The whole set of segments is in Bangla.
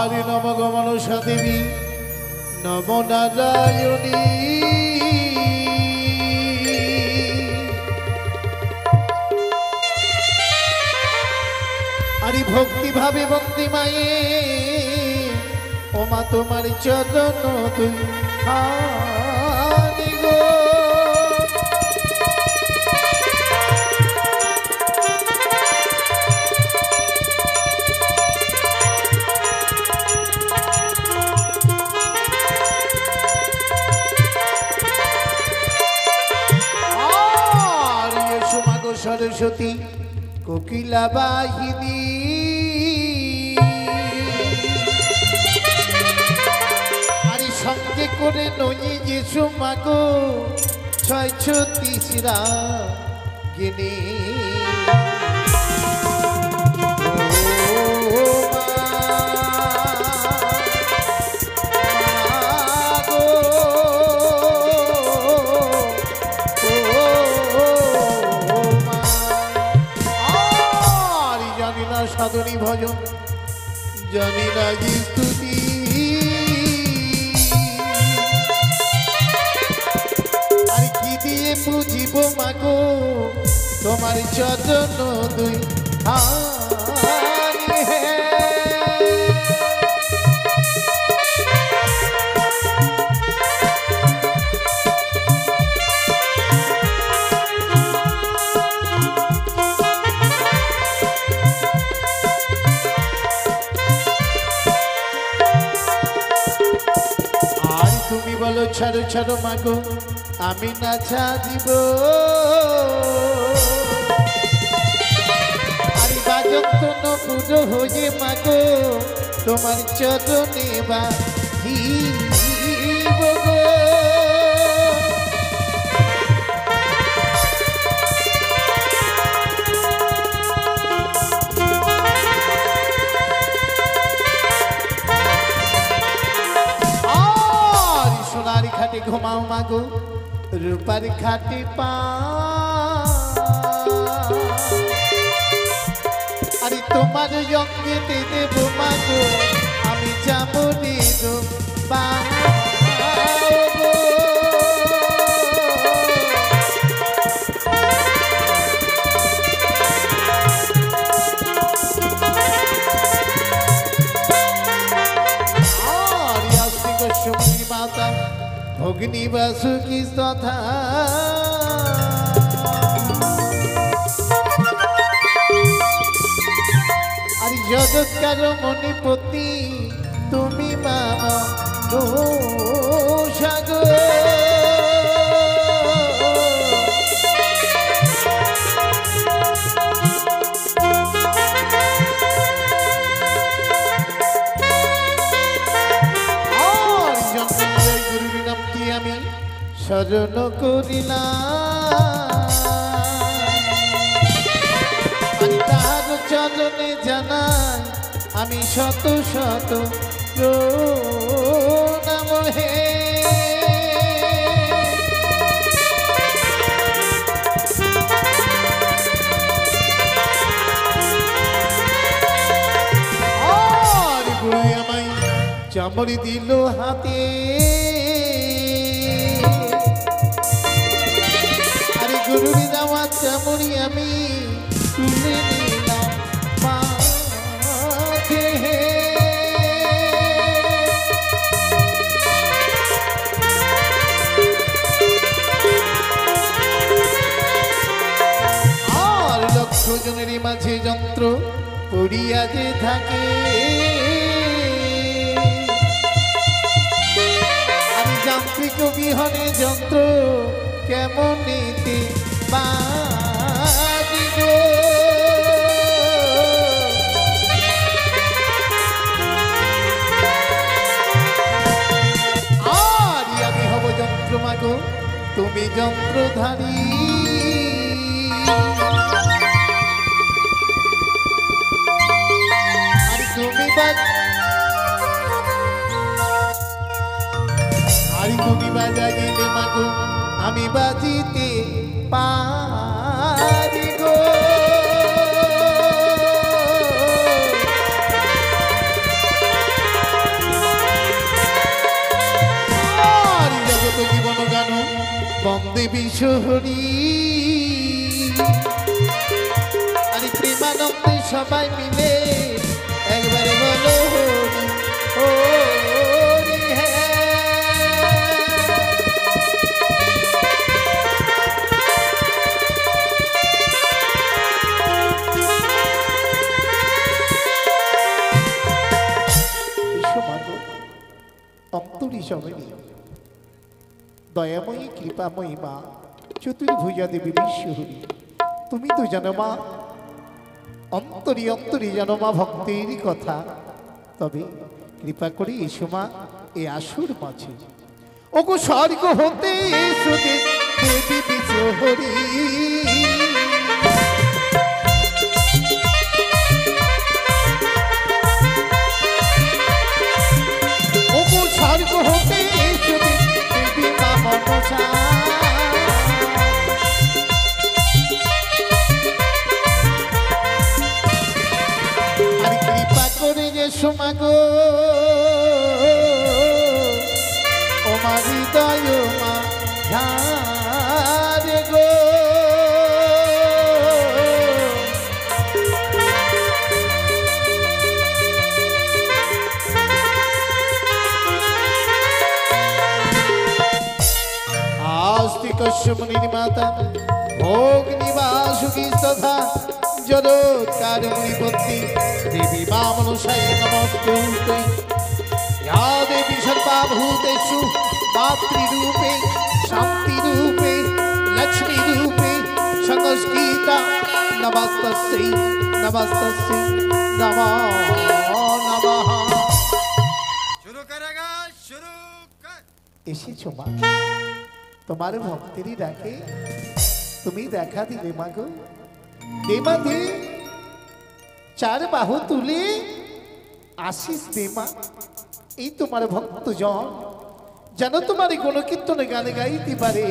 আর নম মনসা দেবী নম নারায়ণী আরে ভক্তি ভাবে বন্দি মায়ে ও মা তোমার চরণ তুই হানি গো সরস্বতী কোকিলা বাহিনী আরে সঙ্গে করে নই যে সুমাগো 636 গিনি সাধনী ভজন জানি না স্তুতি আর কি দিয়ে বুঝিব মাগো তোমার চরণ দুই হানি হে তুমি বলো ছাড়ো ছাড়ো মাগো আমি না ছাড়িব আরে বাজন্ত পুজো হয়ে মাগো তোমার চরণে বাহিব গো সোনার খাটে ঘুমাও মাগো রূপার খাটে পা আরে তোমার অঙ্গেতে দেব মাগো আমি যাব নিজ পা মাতা ভগ্নী বাসুকি তথা আর জগৎকার মণিপতি তুমি মামা সাগর আমি শরণ করিলাম আমি তার চরণে জানাই আমি শত শত প্রণাম হে আর গুরু আমায় চামড়ি দিল হাতে গুরুর দেওয়া চামড়ি আমি তুলে নিলাম মাঝে আর 1,00,000 জনের মাঝে যন্ত্র পড়িয়া যে থাকে আমি যান্ত্রিক বিহনে যন্ত্র কেমন নীতি বাজি গো আর আমি হব যন্ত্র মাগো তুমি যন্ত্রধারী আর তুমি বাজাইলে মাগো আমি বাজিতে পারি গো বিশ্বহরি আরে প্রেমানন্দে সবাই মিলে একবারে বলো হরি হরি অন্তরি সবাই দয়াময়ী কৃপাময়ী মা চতুর্ভুজা দেবী বিশ্বহরি তুমি তো জানো মা অন্তরি অন্তরি জানো মা ভক্তের কথা তবে কৃপা করে এসো মা এ আসুর মাঝে ওগো স্বর্গ হতে এসো দেবী বিশ্বহরি ওগো স্বর্গ হতে এসো দেবী মা মনসা সোমাগো ও মা হৃদয় মা ঝারে গো आस्ति कश्यप निर्माता भोग निवासुकी तथा जरोत्कार मुनिपत्नी देवी मामनुषाय नमस्तुते या देवी सर्वभूतेषु मातृरूपे शान्तिरूपे लक्ष्मीरूपे संस्कृता नमस्तस्यै नमस्तस्यै नमो नमः शुरू करेगा शुरू कर এসেছো মা তোমার ভক্তেরই ডাকে তুমি দেখা দিলে মাগো দেমা দে চার বাহু তুলে আশিস দেমা এই তোমার ভক্তজন যেন তোমার গণকীর্তনে গানে গাইতে পারে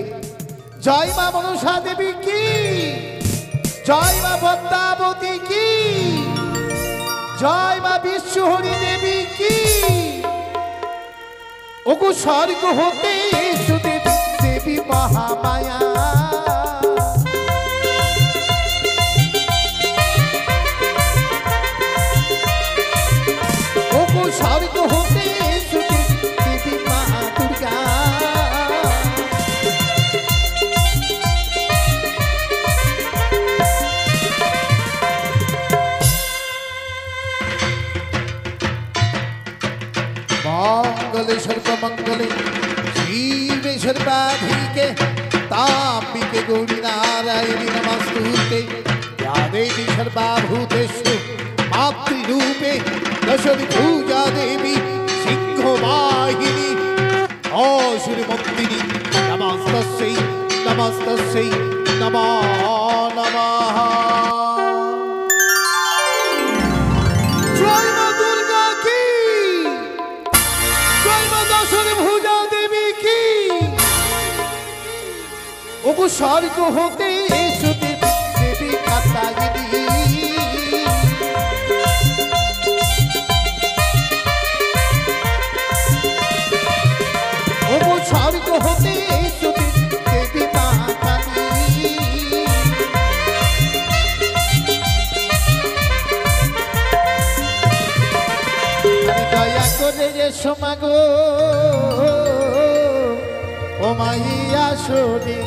জয় মা মনসা দেবী কি জয় মা পদ্মাবতী কি জয় মা বিশ্বহরি দেবী কি ওগো স্বর্গ হতে এসো দেবী মহামায়া স্বর্গ হতে এসো দেবী মা দুর্গা মঙ্গলে সর্বমঙ্গলে শিবে সর্বাধিকে তাম্বিকে গৌরী নারায়ণী নমস্তুতে या देवी सर्वभूतेषु मातृरूपे दशभुजा देवी सिंहवाहिनी असुरमर्दिनी नमस्तस्यै नमस्तस्यै नमो नमः जय मा दुर्गा की जय मा दशभुजा देवी की ओगो स्वर्ग होते एसो देवी कात्यायनी স্বর্গ হতে এসো দেবী মা কালী দয়া করে এসো মাগো ও মাইয়া শোনে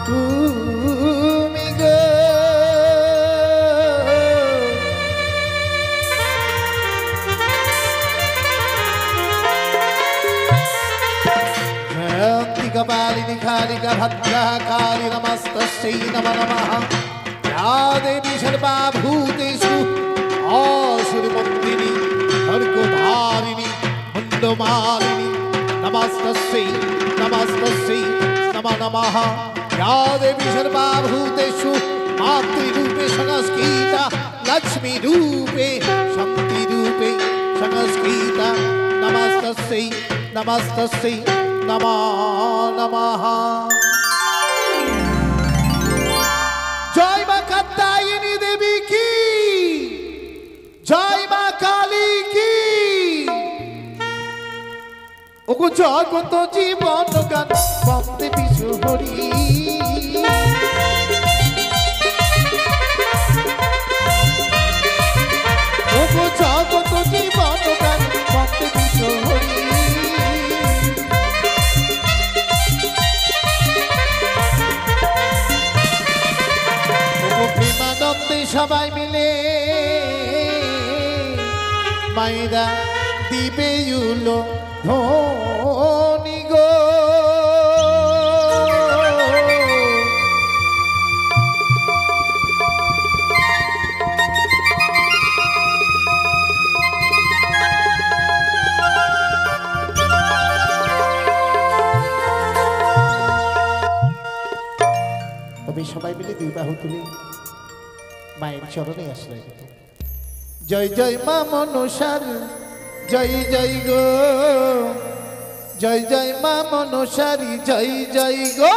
তুমি গো कपालिनी कालिका भद्रा काली नमस्तस्यै नमो नमः या देवी सर्वभूतेषु असुरमर्दिनी खड्गधारिणी मुण्डमालिनी नमस्तस्यै नमो नमः या देवी सर्वभूतेषु मातृरूपे संस्कृता लक्ष्मीरूपे शान्तिरूपे संस्कृता नमस्तस्यै नमो नमः जय मा कात्यायनी देवी की जय मा काली की ओगो जगत जीवन गान बंदे विश्वहरि মায়েরা দিবে উলো ধনি গো তবে সবাই মিলে দুই বাহু তুলে মায়ের চরণে আসলে জয় জয় মা মনসার জয় জয় গো জয় জয় মা মনসারি জয় জয় গো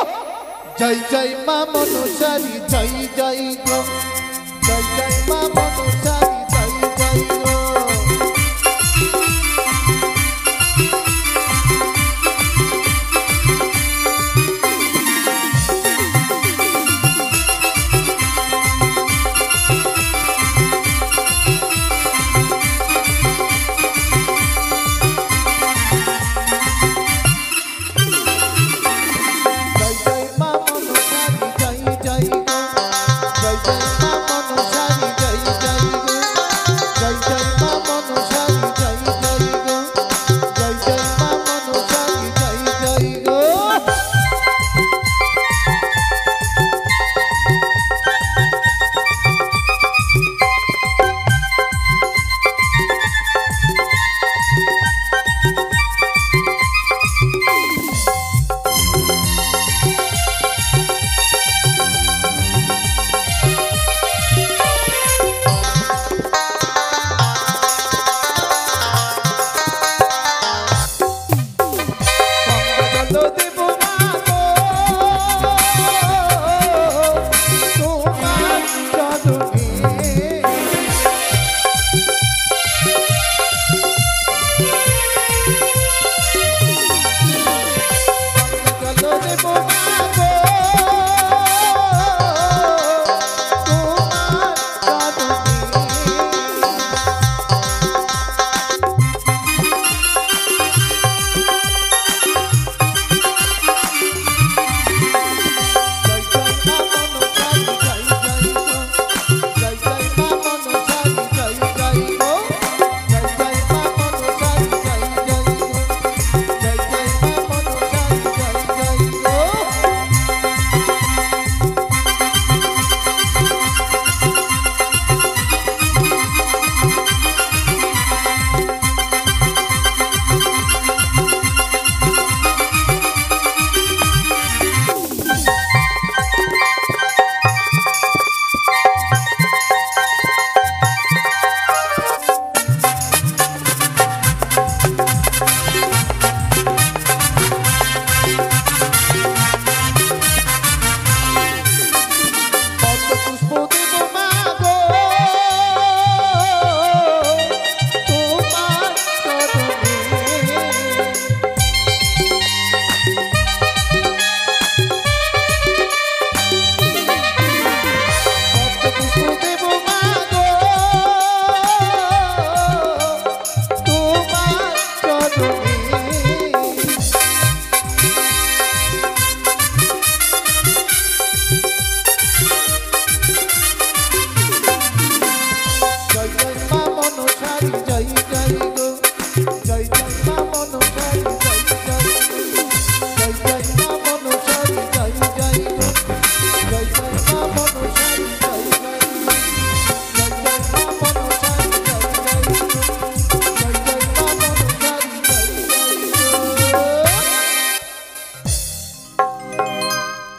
জয় জয় মা মনসারি জয় জয় গো জয় জয় মা মনসারি জয় জয় গো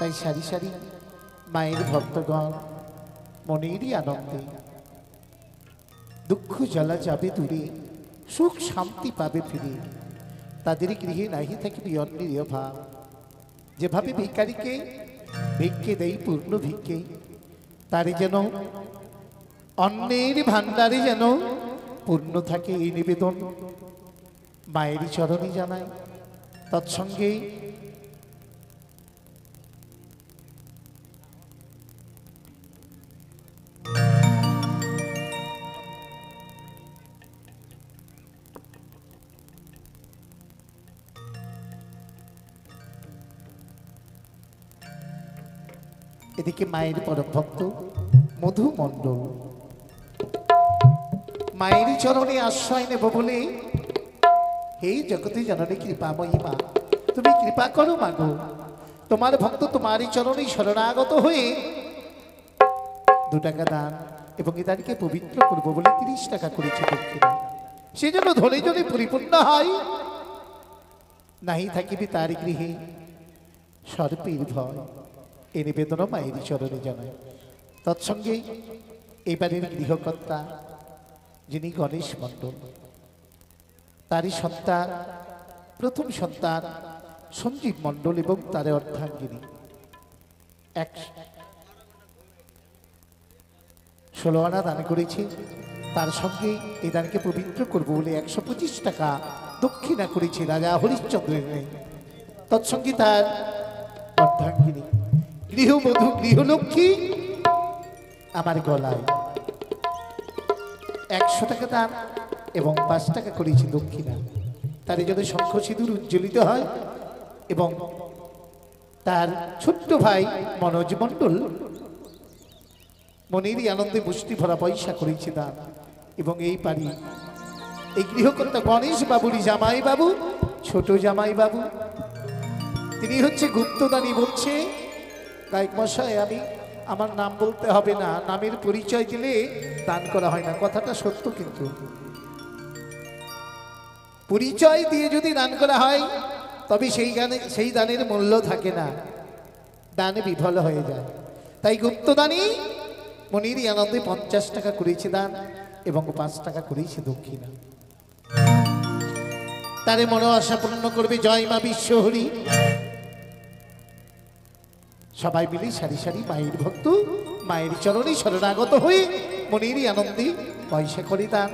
তাই সারি সারি মায়ের ভক্তগণ মনেরই আনন্দে দুঃখ জ্বালা যাবে দূরে সুখ শান্তি পাবে ফিরে তাদের গৃহে নাহি থাকিবে অন্যের অভাব যেভাবে ভিখারিকে ভিক্ষে দেই পূর্ণ ভিক্ষে তারে যেন অন্যের ভান্ডারে যেন পূর্ণ থাকে এই নিবেদন মায়ের চরণে জানায় তৎসঙ্গে এদিকে মায়ের পরম ভক্ত মধু মণ্ডল মায়েরই চরণে আশ্রয় নেব বলে হে জগতে জননী কৃপাময়ী মা, তুমি কৃপা করো মাগো। তোমার ভক্ত তোমারই চরণে শরণাগত হয়ে 2 টাকা দান এবং এ দানকে পবিত্র করব বলে 30 টাকা করেছি দক্ষিণা। সেজন্য ধনে ধনে পরিপূর্ণ হয়, নাহি থাকিবি তার গৃহে সর্পের ভয়। এ নিবেদন মায়ের চরণে জানায়। তৎসঙ্গে এবারের গৃহকর্তা যিনি গণেশ মণ্ডল, তারই সন্তান, প্রথম সন্তান সঞ্জীব মণ্ডল এবং তার অর্ধাঙ্গিনী 16 আনা দান করেছে। তার সঙ্গে এই দানকে পবিত্র করবো বলে 125 টাকা দক্ষিণা করেছে রাজা হরিশ্চন্দ্রের। তৎসঙ্গে তার অর্ধাঙ্গিনী গৃহবধূ গৃহলক্ষ্মী আমার গলায় 100 টাকা দান এবং 5 টাকা করেছি দক্ষিণা। তার জন্য শঙ্খ সিঁদুর উজ্জ্বলিত হয় এবং তার ছোট্ট ভাই মনোজ মণ্ডল মনেরই আনন্দে মুষ্টি ভরা পয়সা করেছে দান। এবং এই বাড়ি এই গৃহকর্তা গণেশ বাবুরই জামাই বাবু, ছোট জামাই বাবু, তিনি হচ্ছে গুপ্তদানী। বলছে গায়ক মশাই, আমার নাম বলতে হবে না, নামের পরিচয় দিলে দান করা হয় না। কথাটা সত্য, কিন্তু পরিচয় দিয়ে যদি দান করা হয় তবে সেই দানের মূল্য থাকে না, দান বিফল হয়ে যায়। তাই গুপ্তদানী মনিরই আনন্দে 50 টাকা করেছে দান এবং 5 টাকা করেছে দক্ষিণা। তারে মনো আশা পূর্ণ করবে জয় মা বিশ্বহরি। সবাই মিলে সারি সারি মায়ের ভক্ত মায়ের চরণে শরণাগত হয়ে মনিরই আনন্দে পয়সা করে দান।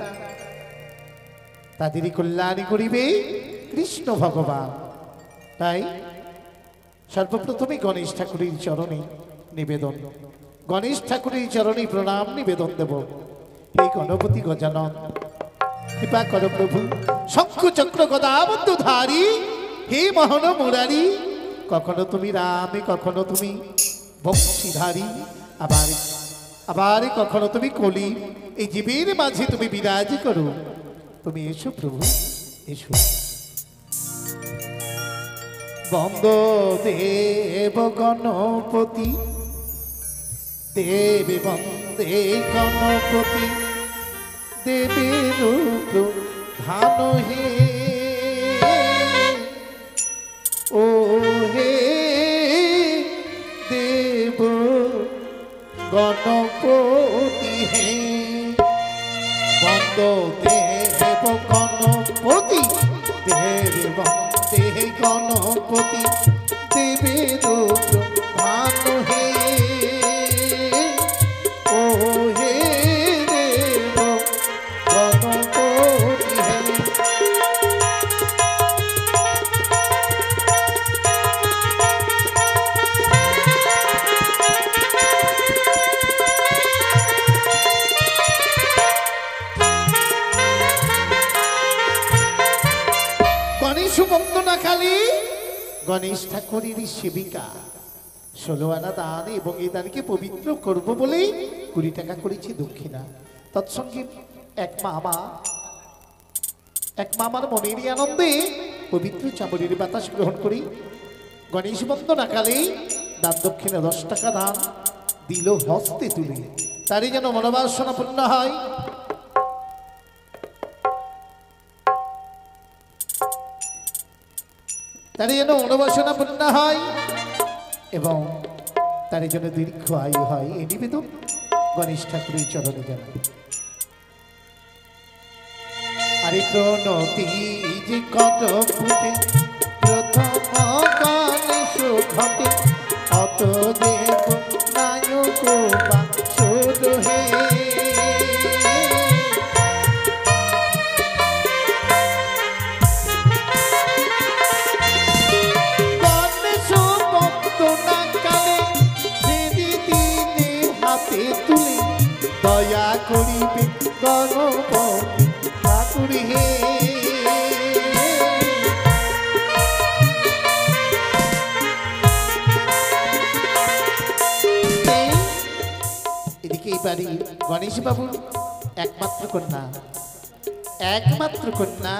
তাদেরই কল্যাণ করিবে কৃষ্ণ ভগবান। তাই সর্বপ্রথমে গণেশ ঠাকুরের চরণে নিবেদন, গণেশ ঠাকুরের চরণে প্রণাম নিবেদন দেব। হে গণপতি গজানন, কৃপা কর প্রভু। শঙ্খ চক্র গদাবদ্ধ ধারী হে মোহন মুরারি, কখনো তুমি রামে, কখনো তুমি বংশীধারী, আবার কখনো তুমি কলি। এই জীবের মাঝে তুমি বিরাজ করো। তুমি এসো প্রভু, এসো। বন্দ দেব গণপতি, দেবে বন্দে গণপতি, দেবের ধান হে। ও হে দেব গণপতি হে, বন্দ দেব গণপতি, দেবে বন্দে গণপতি, দেবের ধান হে। ও হে দেব গণপতি হে। গণেশ বন্দনা কালী গণেশ ঠাকুরের সেবিকা 16 আনা দান এবং এই দানকে পবিত্র করব বলেই 20 টাকা করেছি দক্ষিণা। তৎসঙ্গে এক মামার মনেরই আনন্দে পবিত্র চামড়ির বাতাস গ্রহণ করি। গণেশ বন্দনা কালে দান দক্ষিণা 10 টাকা দান দিল হস্তে তুলে, তারই যেন মনোবাসনা পূর্ণ হয়। তার যেন অনুবাসনা পূর্ণ হয় এবং তার জন্য দীর্ঘ আয়ু হয়। এই নিবেদন গণেশ ঠাকুরের চরণে জানাই। আরে প্রণতি যে কত ফুটে প্রথম গণেশ ঘটে, অত দেব নায়ক বা সুর হে। দয়া করিবে গণপতি ঠাকুর হে। এদিকে এই বাড়ি গণেশ বাবুর একমাত্র কন্যা, একমাত্র কন্যা,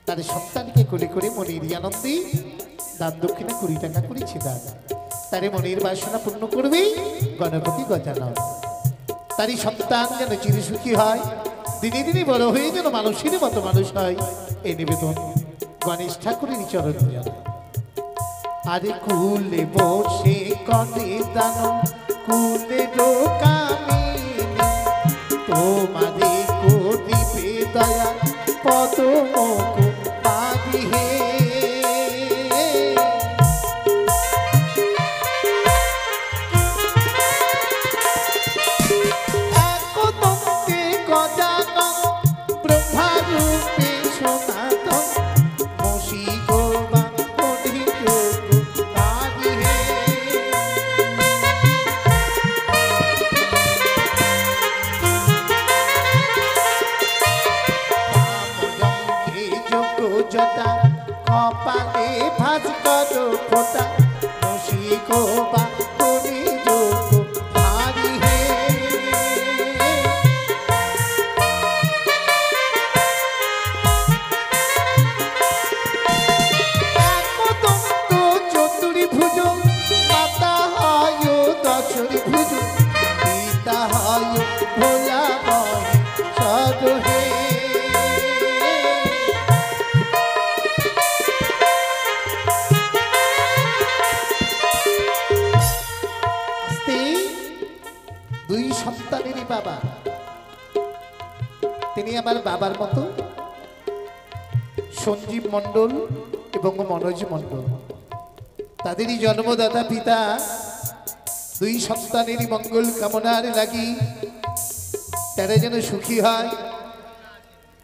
তার সন্তানকে কোলে করে মনির আনন্দে দান দক্ষিণা 20 টাকা করেছে দান। তারে মনির বাসনা পূর্ণ করবে গণপতি গজানন। তারই সন্তান যেন চিরসুখী হয়, দিনে দিনে বড় হয়ে যেন মানুষের মতো মানুষ হয়, এই নিবেদন গণেশ ঠাকুরের চরণে জানাই। আরে কুলে বসে কনে দান কুলে কামিনী, তোমারে করিবে দয়া পদম পাবি হে। একদন্তে গজানন ব্রহ্মারূপে সনাতন, মসি গোবা অধিক পাবি হে। জটা কপালে ভাজ করো ফোটা, মসি গোবা করি যোগ ভারি হে। একদন্ত চতুরি ভুজ, মাতা হয় দশরি ভুজ, পিতা হয় ভোলা ময় সদ হে। দুই সন্তানেরই বাবা, তিনি আমার বাবার মতো সঞ্জীব মণ্ডল এবং মনোজ মণ্ডল। তাদেরই জন্মদাতা পিতা দুই সন্তানেরই মঙ্গল কামনার লাগি তারা যেন সুখী হয়,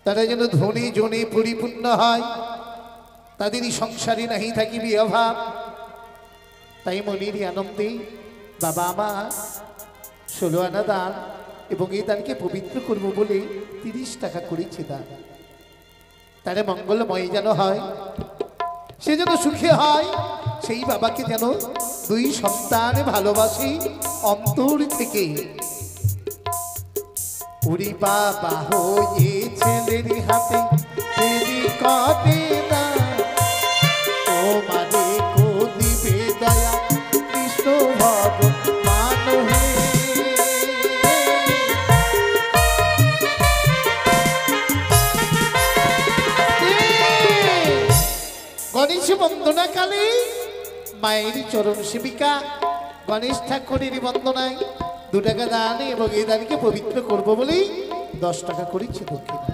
তারা যেন ধনী জনে পরিপূর্ণ হয়, তাদেরই সংসারে নাহি থাকিবি অভাব। তাই মনির আনন্দে বাবা আমার 16 আনা দান এবং এই দানকে পবিত্র করব বলে 30 টাকা করেছে দান। তারে মঙ্গলময় যেন হয়, সে যেন সুখী হয়, সেই বাবাকে যেন দুই সন্তান ভালোবাসি অন্তর থেকে। ওরে বাবা হয়ে ছেলের হাতে দেরি করে না, ও মানে কো দিবে দয়া কৃষ্ণ ভগবান হে। গণেশ বন্দনা কালে মায়ের চরণ সেবিকা গণেশ ঠাকুরের বন্দনায় 2 টাকা দান এবং এই দানকে পবিত্র করব বলেই 10 টাকা করেছে দক্ষিণা।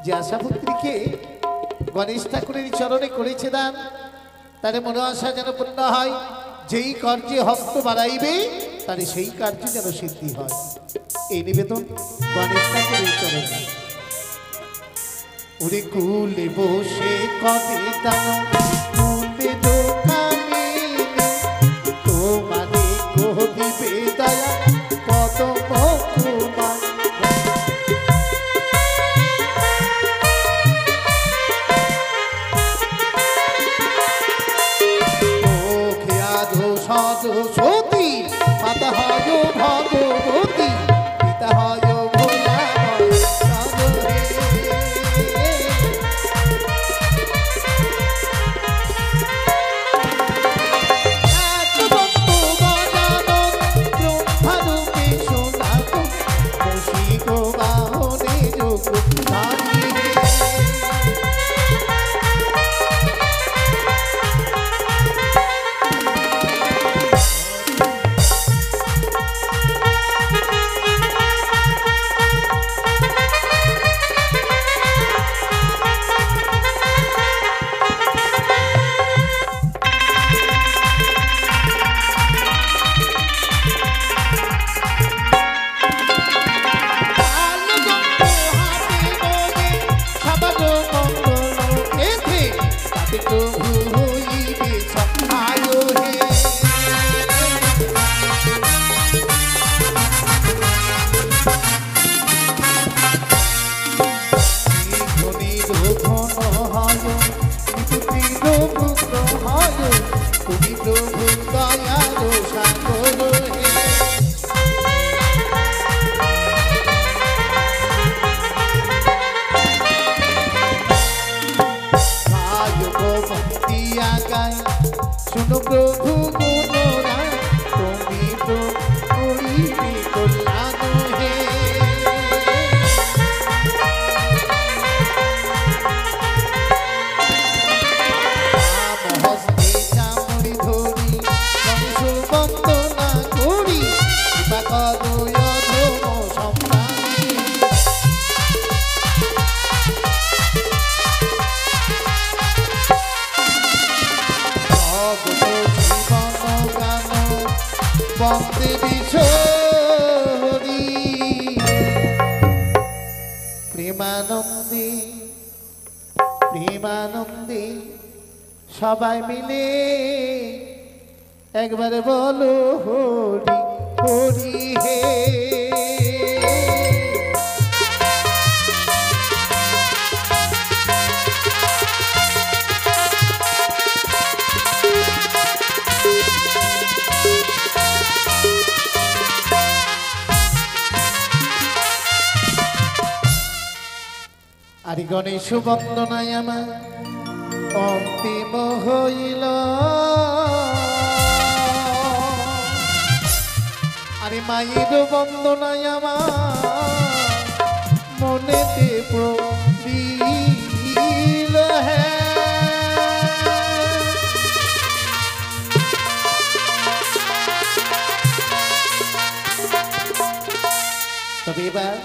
যে আশাপুত্রীকে গণেশ ঠাকুরের চরণে করেছে দান, তার মনে আশা যেন পূর্ণ হয়, যেই কার্যে হস্ত বাড়াইবে তার সেই কার্য যেন সিদ্ধি হয়, এই নিবেদন গণেশ ঠাকুরের চরণে। ওরে কুলে বসে কবে দান কুলে কামিনী, তোমারে কহিবে দয়া পদম কুমার। মুখে আধো সদ সতী, মাতা হয় ভগবতী, পিতা হয় ভোলা শুনো প্রভু গুণরা তুমি তো করিবে কল্যাণ হে হস্তে চামড়ি ধরি বংশ বন্দনা করি কৃপা করো অধম সম্রাণী বন্দে বিশ্বরি প্রেমানন্দে প্রেমানন্দে সবাই মিলে একবার বলো হরি হরি হে আরে গণেশ বন্দনায় আমার অন্তিম হইল আরে মায়ের বন্দনায় আমার মনেতে প্রবীল হে তবে এবার